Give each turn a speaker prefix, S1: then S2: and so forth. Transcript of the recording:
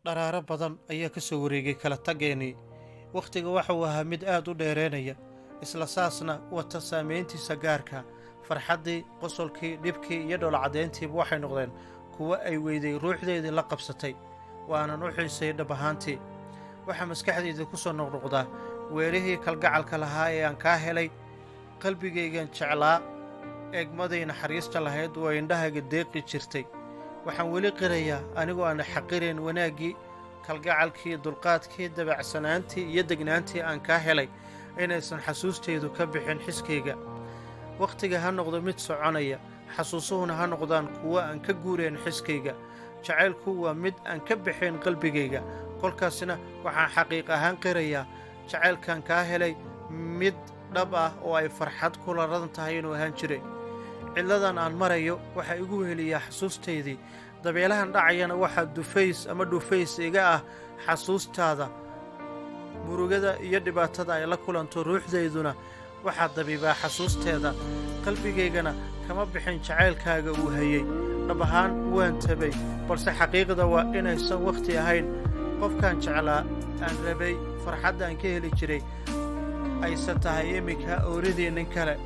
S1: dharaaro badan ayaa ka soo wareegay kala tageennii. Wakhtiga waxa uu ahaa mid aad u dheeraynaya, isla saasna wata saamayntiisa gaarka. Farxaddii, qosolkii, dhibkii iyo dhoolla-caddayntiiba waxay noqdeen kuwo ay weyday ruuxdeedii la qabsatay. Waanan u xiisay dhab ahaantii. Waxaa maskaxdayda ku soo noqnoqdaa weerihii kalgacalka lahaa ee aan kaa helay, qalbigaygan jeclaa, eegmadii naxariista lahayd oo indhahayga deeqi jirtay. Waxaan weli qirayaa anigoo aan xaqirayn wanaaggii, kalgacalkii, dulqaadkii, dabacsanaantii iyo degnaantii aan kaa helay inaysan xasuustaydu ka bixin xiskayga. Wakhtiga ha noqdo mid soconaya, xasuusuhuna ha noqdaan kuwo aan ka guurayn xiskayga. Jacaylku waa mid aan ka bixin qalbigayga. Kolkaasna waxaan xaqiiq ahaan qirayaa jacaylkan kaa helay mid dhab ah oo ay farxad kula radan tahay inuu ahaan jiray. Cidladan aan marayo waxaa igu weheliyaa xasuustaydii. Dabeelahan dhacayana waxaa dhufays iga ah xasuustaada. Murugada iyo dhibaatada ay la kulanto ruuxdayduna waxaa dabiibaa xasuusteeda. Qalbigaygana kama bixin jacaylkaaga uu hayay. dhab ahaan waan tabay, balse xaqiiqda waa inaysan wakhti ahayn. Qofkaan jeclaa aan rabay, farxadda aan ka heli jiray aysan tahay iminka ooridii nin kale.